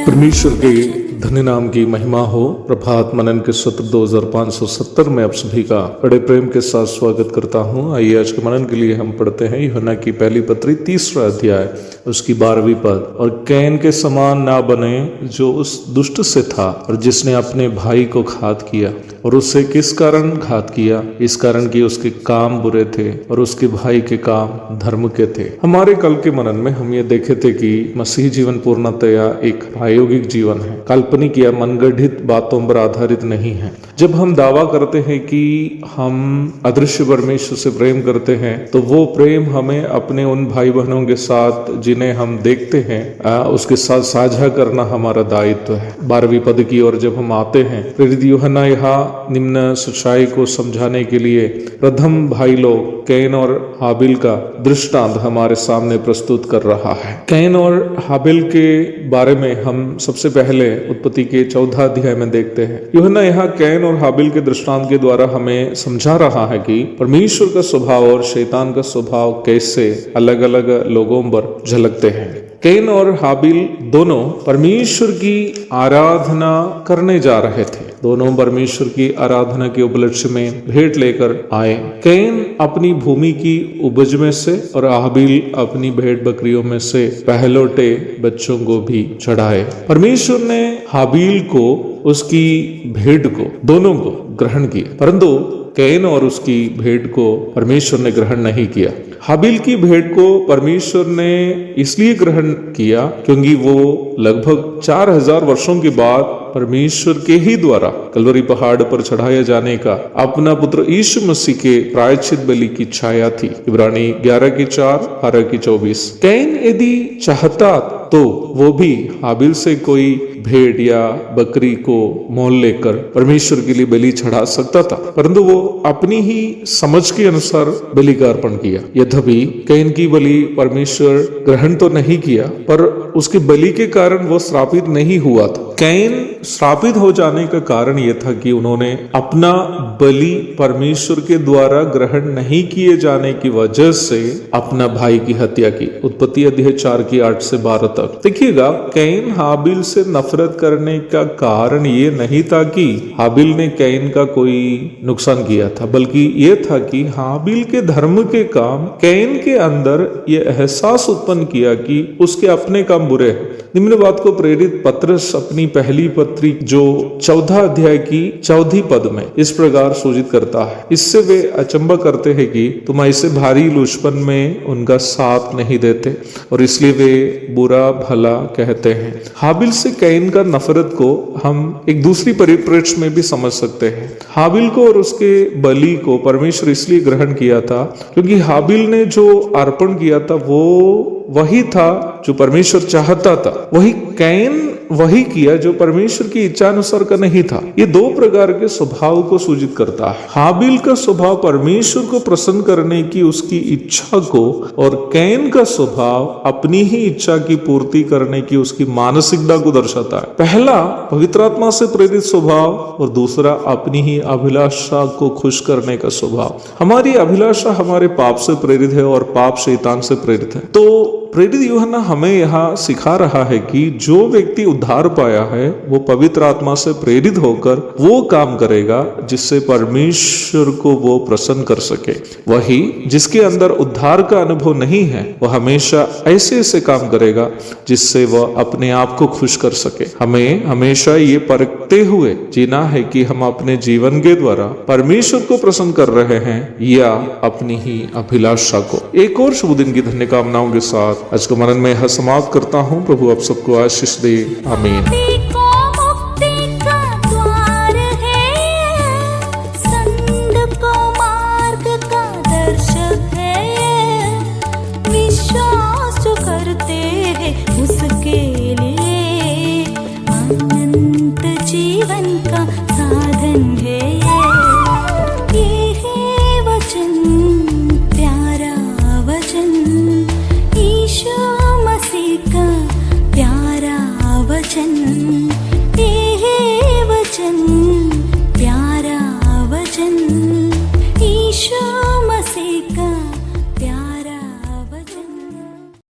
परमेश्वर के धन्य नाम की महिमा हो। प्रभात मनन के सत्र 2570 में आप सभी का बड़े प्रेम के साथ स्वागत करता हूं। आइए आज के मनन के लिए हम पढ़ते हैं यूहन्ना की पहली पत्री 3 अध्याय उसकी 12वीं पद। और कैन के समान ना बने जो उस दुष्ट से था और जिसने अपने भाई को घात किया। और उससे किस कारण घात किया? इस कारण कि उसके काम बुरे थे और उसके भाई के काम धर्म के थे। हमारे कल के मनन में हम ये देखे थे कि मसीह जीवन पूर्णतया एक प्रायोगिक जीवन है, काल्पनिक या मनगढ़ित बातों पर आधारित नहीं है। जब हम दावा करते हैं कि हम अदृश्य परमेश्वर से प्रेम करते हैं तो वो प्रेम हमें अपने उन भाई बहनों के साथ जिन्हें हम देखते हैं उसके साथ साझा करना हमारा दायित्व है। 12वीं पद की ओर जब हम आते हैं, प्रेरित यूहन्ना यहाँ निम्न सच्चाई को समझाने के लिए प्रथम भाई लोग कैन और हाबिल का दृष्टांत हमारे सामने प्रस्तुत कर रहा है। कैन और हाबिल के बारे में हम सबसे पहले उत्पत्ति के 14 अध्याय में देखते हैं। यूहन्ना यहाँ कैन और हाबिल के दृष्टांत के द्वारा हमें समझा रहा है कि परमेश्वर का स्वभाव और शैतान का स्वभाव कैसे अलग अलग लोगों पर झलकते हैं। कैन और हाबिल दोनों परमेश्वर की आराधना करने जा रहे थे। दोनों परमेश्वर की आराधना के उपलक्ष्य में भेंट लेकर आए। कैन अपनी भूमि की उपज में से और हाबिल अपनी भेड़ बकरियों में से पहलौठे बच्चों को भी चढ़ाए। परमेश्वर ने हाबिल को, उसकी भेड़ को, दोनों को ग्रहण किया, परंतु कैन और उसकी भेड़ को परमेश्वर ने ग्रहण नहीं किया। हाबिल की भेड़ को परमेश्वर ने इसलिए ग्रहण किया क्योंकि वो लगभग 4000 वर्षों के बाद परमेश्वर के ही द्वारा कलवरी पहाड़ पर चढ़ाया जाने का अपना पुत्र यीशु मसीह के प्रायश्चित बलि की छाया थी। इब्रानी 11:4, 12:24। कैन यदि चाहता तो वो भी हाबिल से कोई भेड़ या बकरी को मोल लेकर परमेश्वर के लिए बलि चढ़ा सकता था, परंतु वो अपनी ही समझ के अनुसार बलि का अर्पण किया। यद्यपि कैन की बलि परमेश्वर ग्रहण तो नहीं किया, पर उसके बलि के कारण वो श्रापित नहीं हुआ था। कैन श्रापित हो जाने का कारण यह था कि उन्होंने अपना बलि परमेश्वर के द्वारा ग्रहण नहीं किए जाने की वजह से अपना भाई की हत्या की। उत्पत्ति अध्याय 4:8-12 तक देखिएगा। कैन हाबिल से नफरत करने का कारण ये नहीं था कि हाबिल ने कैन का कोई नुकसान किया था, बल्कि ये था कि हाबिल के धर्म के काम कैन के अंदर ये एहसास उत्पन्न किया कि उसके अपने काम बुरे हैं। निम्न बात को प्रेरित पत्रस अपनी पहली पत्री जो 14 अध्याय की 14 पद में इस प्रकार सूचित करता है। इससे वे अचंभा करते हैं कि तुम ऐसे भारी लुचपन में उनका साथ नहीं देते और इसलिए वे बुरा भला कहते हैं। हाबिल से कैन का नफरत को हम एक दूसरी परिप्रेक्ष्य में भी समझ सकते हैं। हाबिल को और उसके बलि को परमेश्वर इसलिए ग्रहण किया था क्योंकि हाबिल ने जो अर्पण किया था वो वही था जो परमेश्वर चाहता था। वही कैन वही किया जो परमेश्वर की इच्छा अनुसार का नहीं था। ये दो प्रकार के स्वभाव को सूचित करता है। हाबिल का स्वभाव परमेश्वर को प्रसन्न करने की उसकी इच्छा को, और कैन का स्वभाव अपनी ही इच्छा की पूर्ति करने की उसकी मानसिकता को दर्शाता है। पहला पवित्र आत्मा से प्रेरित स्वभाव और दूसरा अपनी ही अभिलाषा को खुश करने का स्वभाव। हमारी अभिलाषा हमारे पाप से प्रेरित है और पाप शैतान से प्रेरित है। तो प्रेरित यूहन्ना हमें यहाँ सिखा रहा है कि जो व्यक्ति उद्धार पाया है वो पवित्र आत्मा से प्रेरित होकर वो काम करेगा जिससे परमेश्वर को वो प्रसन्न कर सके। वही जिसके अंदर उद्धार का अनुभव नहीं है वो हमेशा ऐसे ऐसे काम करेगा जिससे वह अपने आप को खुश कर सके। हमें हमेशा ये परख करते हुए जीना है कि हम अपने जीवन के द्वारा परमेश्वर को प्रसन्न कर रहे हैं या अपनी ही अभिलाषा को। एक और शुभ दिन की धन्य कामनाओं के साथ आज का मनन में यह समाप्त करता हूँ। प्रभु आप सबको आशीष दे। आमीन।